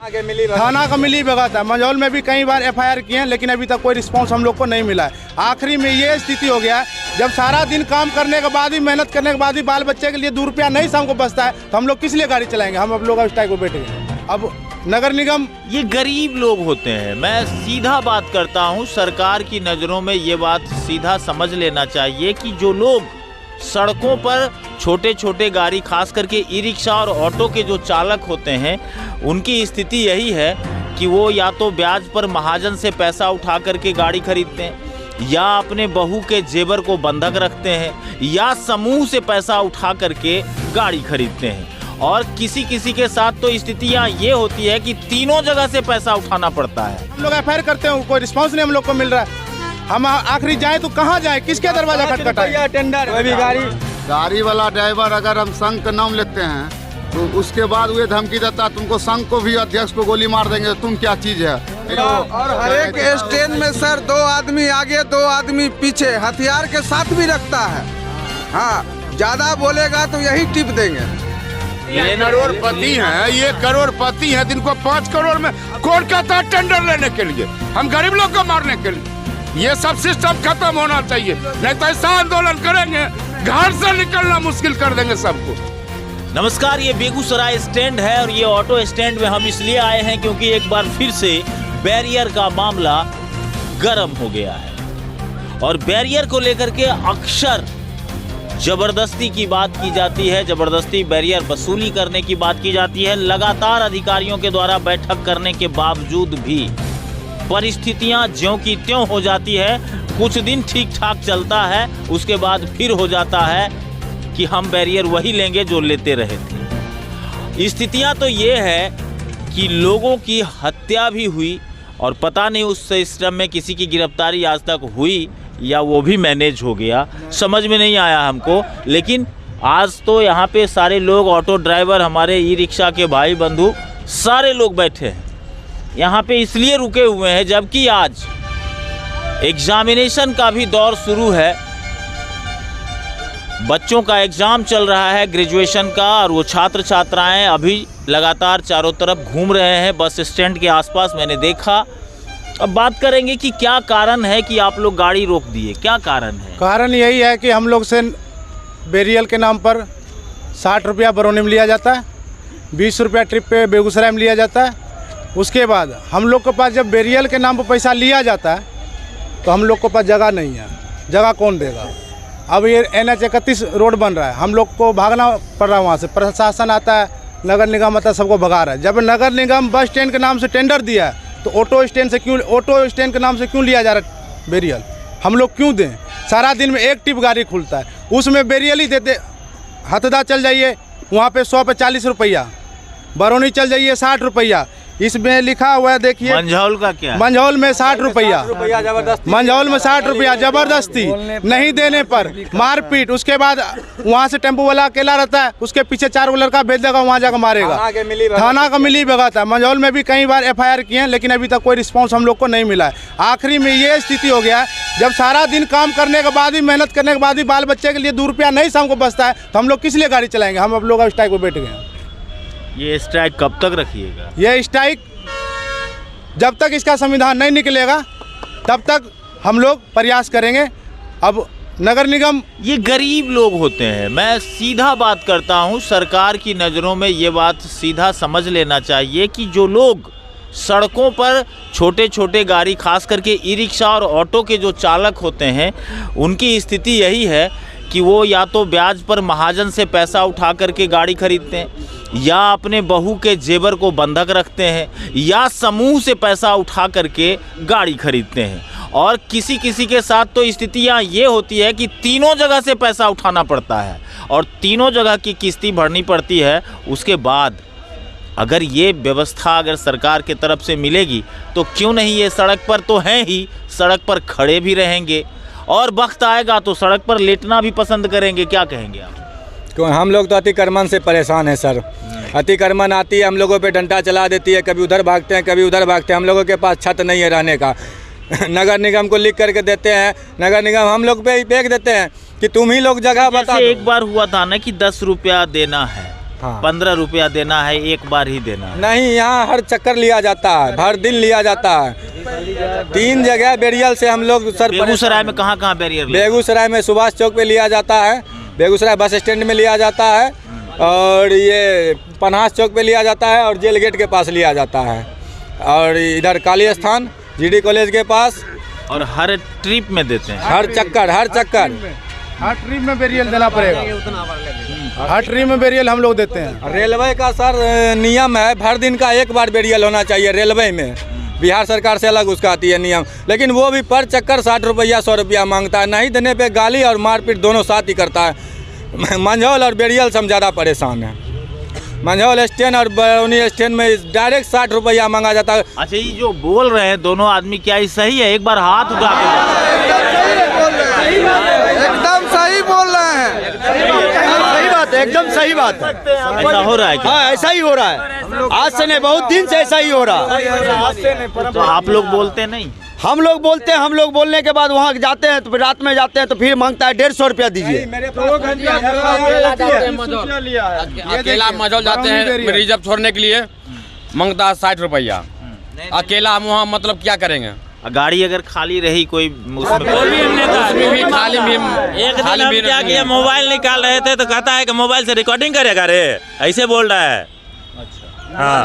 थाना का मिली भगत है। मंझौल में भी कई बार एफआईआर किए हैं, लेकिन अभी तक कोई रिस्पांस हम लोग को नहीं मिला है। आखिरी में ये स्थिति हो गया है, जब सारा दिन काम करने के बाद ही, मेहनत करने के बाद ही बाल बच्चे के लिए 2 रुपया नहीं से हमको बचता है, तो हम लोग किस लिए गाड़ी चलाएंगे। हम अब लोग स्ट्राइक को बैठ गए। अब नगर निगम, ये गरीब लोग होते हैं। मैं सीधा बात करता हूँ, सरकार की नज़रों में ये बात सीधा समझ लेना चाहिए कि जो लोग सड़कों पर छोटे छोटे गाड़ी, खास करके ई रिक्शा और ऑटो के जो चालक होते हैं, उनकी स्थिति यही है कि वो या तो ब्याज पर महाजन से पैसा उठा करके गाड़ी खरीदते हैं, या अपने बहू के जेवर को बंधक रखते हैं, या समूह से पैसा उठा करके गाड़ी खरीदते हैं। और किसी किसी के साथ तो स्थितियाँ ये होती है कि तीनों जगह से पैसा उठाना पड़ता है। हम लोग एफआईआर करते हैं, कोई रिस्पांस नहीं हम लोग को मिल रहा है। हम आखिरी जाए तो कहाँ जाए, किसके दरवाजा खटखटाए। टेंडर कोई भी गाड़ी वाला ड्राइवर अगर हम संघ का नाम लेते हैं तो उसके बाद वो धमकी देता है तुमको संघ को भी, अध्यक्ष को गोली मार देंगे, तुम क्या चीज है। और हर एक स्टैंड में सर 2 आदमी आगे 2 आदमी पीछे हथियार के साथ भी रखता है। हाँ, ज्यादा बोलेगा तो यही टिप देंगे। ये करोड़पति हैं, ये करोड़पति हैं, जिनको 5 करोड़ में कोर्ट कहता है टेंडर लेने के लिए, हम गरीब लोग को मारने के लिए। ये सब सिस्टम खत्म होना चाहिए, नहीं तो ऐसा आंदोलन करेंगे घर से निकलना मुश्किल कर देंगे सबको। नमस्कार, ये बेगूसराय स्टैंड है और ये ऑटो स्टैंड में हम इसलिए आए हैं क्योंकि एक बार फिर से बैरियर का मामला गर्म हो गया है। और बैरियर को लेकर के अक्सर जबरदस्ती की बात की जाती है, जबरदस्ती बैरियर वसूली करने की बात की जाती है। लगातार अधिकारियों के द्वारा बैठक करने के बावजूद भी परिस्थितियां ज्यों की त्यों हो जाती है। कुछ दिन ठीक ठाक चलता है, उसके बाद फिर हो जाता है कि हम बैरियर वही लेंगे जो लेते रहे थे। स्थितियां तो ये है कि लोगों की हत्या भी हुई और पता नहीं उस सिस्टम में किसी की गिरफ्तारी आज तक हुई या वो भी मैनेज हो गया, समझ में नहीं आया हमको। लेकिन आज तो यहाँ पे सारे लोग, ऑटो ड्राइवर, हमारे ई रिक्शा के भाई बंधु, सारे लोग बैठे हैं यहाँ पे, इसलिए रुके हुए हैं जबकि आज एग्जामिनेशन का भी दौर शुरू है। बच्चों का एग्ज़ाम चल रहा है ग्रेजुएशन का, और वो छात्र छात्राएं अभी लगातार चारों तरफ घूम रहे हैं बस स्टैंड के आसपास, मैंने देखा। अब बात करेंगे कि क्या कारण है कि आप लोग गाड़ी रोक दिए, क्या कारण है। कारण यही है कि हम लोग से बैरियर के नाम पर 60 रुपया बरौनी में लिया जाता है, 20 रुपया ट्रिप पे बेगूसराय में लिया जाता है। उसके बाद हम लोग के पास जब बैरियर के नाम पर पैसा लिया जाता है तो हम लोग के पास जगह नहीं है, जगह कौन देगा। अब ये NH 31 रोड बन रहा है, हम लोग को भागना पड़ रहा है, वहाँ से प्रशासन आता है, नगर निगम आता है, सबको भगा रहा है। जब नगर निगम बस स्टैंड के नाम से टेंडर दिया है तो ऑटो स्टैंड के नाम से क्यों लिया जा रहा है बैरियर। हम लोग क्यों दें। सारा दिन में एक टिप गाड़ी खुलता है, उसमें बैरियर ही देते। हथदा चल जाइए, वहाँ पे 100 पे 40 रुपया, बरौनी चल जाइए 60 रुपया। इसमें लिखा हुआ है, देखिए मंझौल का क्या, मंझौल में 60 रुपया, मंझौल में 60 रुपया जबरदस्ती, नहीं देने पर मारपीट। उसके बाद वहाँ से टेम्पो वाला अकेला रहता है, उसके पीछे 4 व्हीलर का भेज देगा, वहाँ जाकर मारेगा। थाना का मिली भगत है। मंझौल में भी कई बार एफआईआर किए हैं, लेकिन अभी तक कोई रिस्पांस हम लोग को नहीं मिला है। आखिरी में ये स्थिति हो गया है, जब सारा दिन काम करने के बाद ही, मेहनत करने के बाद ही बाल बच्चे के लिए 2 रुपया नहीं से हमको बचता है, तो हम लोग किस लिए गाड़ी चलाएंगे। हम अब लोग स्ट्राइक को बैठ गए हैं। ये स्ट्राइक कब तक रखिएगा। ये स्ट्राइक जब तक इसका संविधान नहीं निकलेगा तब तक हम लोग प्रयास करेंगे। अब नगर निगम, ये गरीब लोग होते हैं। मैं सीधा बात करता हूँ, सरकार की नज़रों में ये बात सीधा समझ लेना चाहिए कि जो लोग सड़कों पर छोटे छोटे गाड़ी, खास करके ई रिक्शा और ऑटो के जो चालक होते हैं, उनकी स्थिति यही है कि वो या तो ब्याज पर महाजन से पैसा उठा करके गाड़ी खरीदते हैं, या अपने बहू के जेवर को बंधक रखते हैं, या समूह से पैसा उठा करके गाड़ी खरीदते हैं। और किसी किसी के साथ तो स्थितियाँ ये होती है कि तीनों जगह से पैसा उठाना पड़ता है और तीनों जगह की किस्ती भरनी पड़ती है। उसके बाद अगर ये व्यवस्था अगर सरकार के तरफ से मिलेगी तो क्यों नहीं, ये सड़क पर तो हैं ही, सड़क पर खड़े भी रहेंगे और वक्त आएगा तो सड़क पर लेटना भी पसंद करेंगे। क्या कहेंगे आप। क्यों हम लोग तो अतिक्रमण से परेशान हैं सर। अतिक्रमण आती है, हम लोगों पे डंडा चला देती है, कभी उधर भागते हैं कभी उधर भागते हैं। हम लोगों के पास छत नहीं है रहने का। नगर निगम को लिख करके देते हैं, नगर निगम हम लोग पे ही फेंक देते हैं कि तुम ही लोग जगह बता दो। एक बार हुआ था ना कि 10 रुपया देना है, हाँ। 15 रुपया देना है, एक बार ही देना है। नहीं, यहाँ हर चक्कर लिया जाता है, हर दिन लिया जाता है। 3 जगह बेरियल से हम लोग सर बेगूसराय में कहाँ कहाँ बैरियर? बेगूसराय में सुभाष चौक पे लिया जाता है, बेगूसराय बस स्टैंड में लिया जाता है, और ये पन्हास चौक पे लिया जाता है, और जेल गेट के पास लिया जाता है, और इधर काली स्थान GD कॉलेज के पास। और हर ट्रिप में देते हैं? हर चक्कर हर ट्रिप में बेरियल देना पड़ेगा, हर ट्रिप में बेरियल हम लोग देते हैं। रेलवे का सर नियम है, हर दिन का एक बार बेरियल होना चाहिए रेलवे में। बिहार सरकार से अलग उसका आती है नियम, लेकिन वो भी पर चक्कर 60 रुपया 100 रुपया मांगता है। नहीं देने पे गाली और मारपीट दोनों साथ ही करता है। मंझौल और बेरियल से हम ज़्यादा परेशान हैं। मंझौल स्टैंड और बरौनी स्टैंड में डायरेक्ट 60 रुपया मांगा जाता है। अच्छा, ये जो बोल रहे हैं दोनों आदमी, क्या ये सही है? एक बार हाथ उठा के एकदम सही बोल रहे हैं। सही बात है, एकदम सही बात है। ऐसा हो रहा है क्या? हाँ, ऐसा ही हो रहा है। आज से नहीं, बहुत दिन से ऐसा ही हो रहा है। तो आप लोग बोलते नहीं? हम लोग बोलते हैं, हम लोग बोलने के बाद वहाँ जाते हैं तो फिर रात में जाते हैं तो फिर मांगता है 150 रुपया दीजिए। अकेला मझौल जाते हैं रिजर्व छोड़ने के लिए, मांगता है 60 रुपया। अकेला हम वहाँ मतलब क्या करेंगे? गाड़ी अगर खाली रही कोई उसमें उसमें भी खाली भी एक दिन हम क्या किए, मोबाइल निकाल रहे थे तो कहता है कि मोबाइल से रिकॉर्डिंग करेगा रे, ऐसे बोल रहा है। हाँ,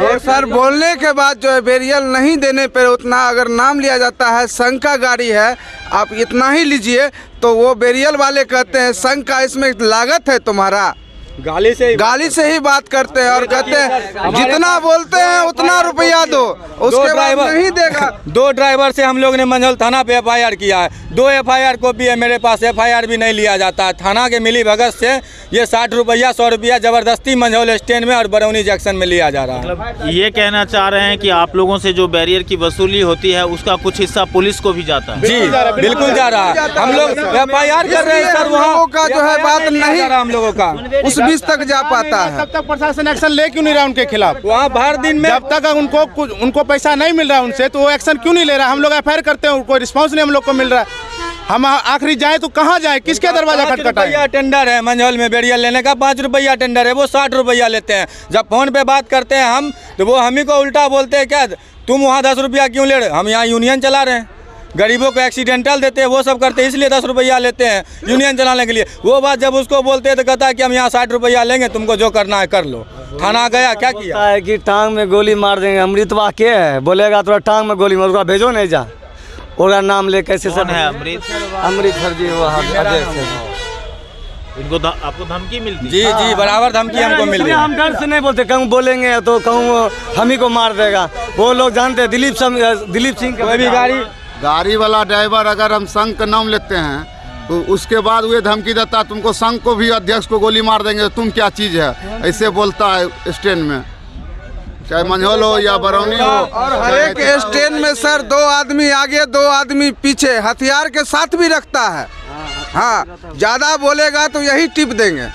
और सर बोलने के बाद जो है बेरियल नहीं देने पर उतना अगर नाम लिया जाता है, संघ का गाड़ी है आप इतना ही लीजिए, तो वो बेरियल वाले कहते हैं संघ का इसमें लागत है तुम्हारा। गाली से ही बात करते हैं और कहते हैं जितना बोलते हैं उतना रुपया दो, उसके बाद नहीं देगा। 2 ड्राइवर से हम लोग ने मंझौल थाना पे FIR किया है। 2 FIR कॉपी है मेरे पास, FIR भी नहीं लिया जाता है। थाना के मिली भगत से ये 60 रुपया 100 रुपया जबरदस्ती मंझौल स्टैंड में और बरौनी जंक्शन में लिया जा रहा है। मतलब ये कहना चाह रहे हैं कि आप लोगों से जो बैरियर की वसूली होती है उसका कुछ हिस्सा पुलिस को भी जाता है? जी बिल्कुल जा रहा है। हम लोग FIR कर रहे हैं सर, वहाँ का जो है बात नहीं हम लोगों का उस बीच तक जा पाता है। तब तक प्रशासन एक्शन ले क्यों नहीं रहा उनके खिलाफ? वहाँ भर दिन में जब तक उनको पैसा नहीं मिल रहा है उनसे, तो वो एक्शन क्यों नहीं ले रहा? हम लोग FIR करते हैं, कोई रिस्पांस नहीं हम लोग को मिल रहा है। हम आखिरी जाए तो कहाँ जाए, किसके दरवाजा खटखटाएं? टेंडर है मंझौल में बेरियल लेने का, 5 रुपया टेंडर है, वो 60 रुपया लेते हैं। जब फोन पे बात करते हैं हम, तो वो हम ही को उल्टा बोलते हैं, क्या तुम वहाँ 10 रुपया क्यों ले रहे? हम यहाँ यूनियन चला रहे हैं, गरीबों को एक्सीडेंटल देते हैं, वो सब करते हैं, इसलिए 10 रुपया लेते हैं यूनियन चलाने के लिए। वो बात जब उसको बोलते हैं तो कहता है कि हम यहाँ 60 रुपया लेंगे, तुमको जो करना है कर लो। थाना गया, क्या किया है कि टांग में गोली मार देंगे। अमृतवा के है, बोलेगा तो टांग में गोली मार, उसका भेजो नहीं जा, उसका नाम ले कैसे कौन सब है? अमृत सर जी, वो अध्यक्ष है। इनको आपको धमकी मिलती? जी बराबर धमकी हमको मिल रही है। हम डर से नहीं बोलते, कहूँ बोलेंगे तो कहूँ हम ही को मार देगा। वो लोग जानते हैं दिलीप सिंह के भी गाड़ी वाला ड्राइवर अगर हम संघ का नाम लेते हैं तो उसके बाद वो धमकी देता तुमको संघ को भी अध्यक्ष को गोली मार देंगे, तुम क्या चीज़ है, ऐसे बोलता है स्टैंड में, चाहे मंझौल हो या बरौनी हो। और हर एक स्टैंड में सर 2 आदमी आगे 2 आदमी पीछे हथियार के साथ भी रखता है। हाँ, ज़्यादा बोलेगा तो यही टिप देंगे,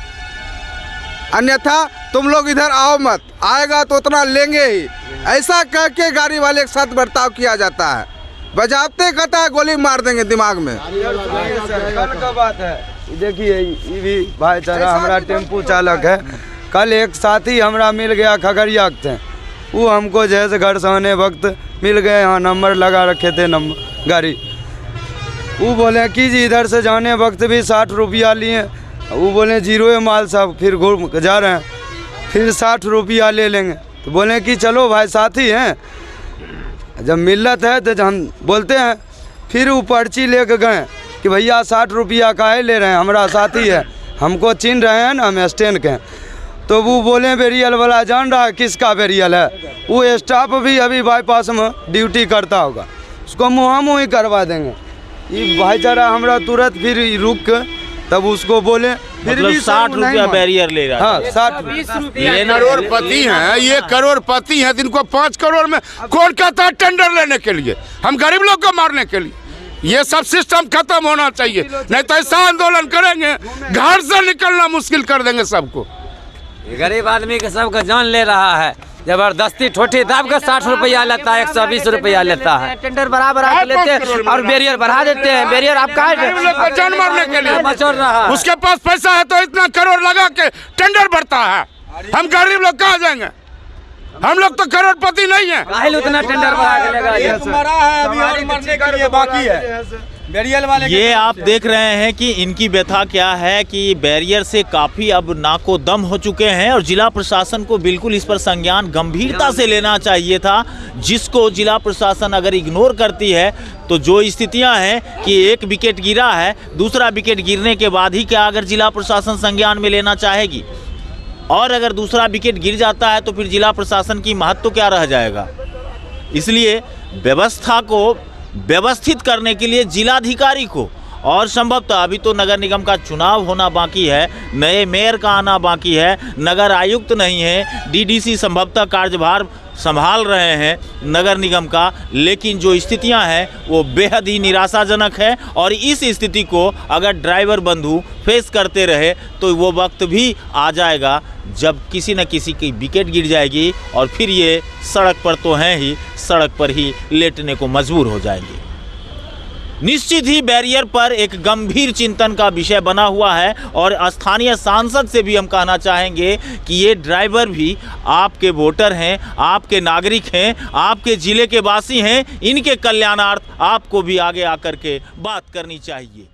अन्यथा तुम लोग इधर आओ मत, आएगा तो उतना लेंगे ही। ऐसा कह के गाड़ी वाले के साथ बर्ताव किया जाता है। बजाते कहता है गोली मार देंगे दिमाग में। कल का बात है, देखिए ये भी भाईचारा हमारा टेम्पू चालक है। कल एक साथी हमारा मिल गया खगड़िया के थे, वो हमको जैसे घर से आने वक्त मिल गए, यहाँ नंबर लगा रखे थे नंबर गाड़ी। वो बोले कि जी इधर से जाने वक्त भी 60 रुपया लिए। वो बोले 0 है माल साहब, फिर घूम जा रहे हैं, फिर 60 रुपया ले लेंगे। तो बोले कि चलो भाई साथी हैं, जब मिलत है तो हम बोलते हैं। फिर वो पर्ची लेके गए कि भैया 60 रुपया काहे ले रहे हैं, हमारा साथी है, हमको चिन्ह रहे हैं ना, हम स्टैंड के। तो वो बोले बेरियल वाला जान रहा है किसका बेरियल है, वो स्टाफ भी अभी बाईपास में ड्यूटी करता होगा, उसको मुँह करवा देंगे। ये भाईचारा हमारा तुरंत फिर रुक के तब उसको बोले, फिर मतलब भी 60 रुपया बैरियर ले रहा है। हाँ 60 ये करोड़पति हैं, ये करोड़पति हैं, जिनको 5 करोड़ में कौन कहता है टेंडर लेने के लिए, हम गरीब लोग को मारने के लिए। ये सब सिस्टम खत्म होना चाहिए, नहीं तो ऐसा आंदोलन करेंगे घर से निकलना मुश्किल कर देंगे सबको। गरीब आदमी के सबका जान ले रहा है, जबरदस्ती ठोठी दाब का 60 रुपया लेता है, 120 रुपया लेता है। टेंडर बराबर आके लेते हैं और बैरियर बढ़ा देते हैं। बैरियर आप कहा गरीब लोग को जान मारने के लिए मचल रहा है। उसके पास पैसा है तो इतना करोड़ लगा के टेंडर भरता है। हम गरीब लोग कहाँ जाएंगे? हम लोग तो करोड़पति नहीं है। काहे उतना टेंडर बढ़ा के लेगा? मरा है अभी और मरने के लिए बाकी है। बैरियर वाले ये आप देख रहे हैं कि इनकी व्यथा क्या है कि बैरियर से काफ़ी अब नाको दम हो चुके हैं और जिला प्रशासन को बिल्कुल इस पर संज्ञान गंभीरता से लेना चाहिए था, जिसको जिला प्रशासन अगर इग्नोर करती है तो जो स्थितियां हैं कि एक विकेट गिरा है, दूसरा विकेट गिरने के बाद ही क्या अगर जिला प्रशासन संज्ञान में लेना चाहेगी, और अगर दूसरा विकेट गिर जाता है तो फिर जिला प्रशासन की महत्व क्या रह जाएगा। इसलिए व्यवस्था को व्यवस्थित करने के लिए जिलाधिकारी को, और संभवतः अभी तो नगर निगम का चुनाव होना बाकी है, नए मेयर का आना बाकी है, नगर आयुक्त नहीं है, डीडीसी संभवतः कार्यभार संभाल रहे हैं नगर निगम का, लेकिन जो स्थितियां हैं वो बेहद ही निराशाजनक है। और इस स्थिति को अगर ड्राइवर बंधु फेस करते रहे तो वो वक्त भी आ जाएगा जब किसी न किसी की विकेट गिर जाएगी और फिर ये सड़क पर तो हैं ही, सड़क पर ही लेटने को मजबूर हो जाएंगे। निश्चित ही बैरियर पर एक गंभीर चिंतन का विषय बना हुआ है और स्थानीय सांसद से भी हम कहना चाहेंगे कि ये ड्राइवर भी आपके वोटर हैं, आपके नागरिक हैं, आपके ज़िले के वासी हैं, इनके कल्याणार्थ आपको भी आगे आकर के बात करनी चाहिए।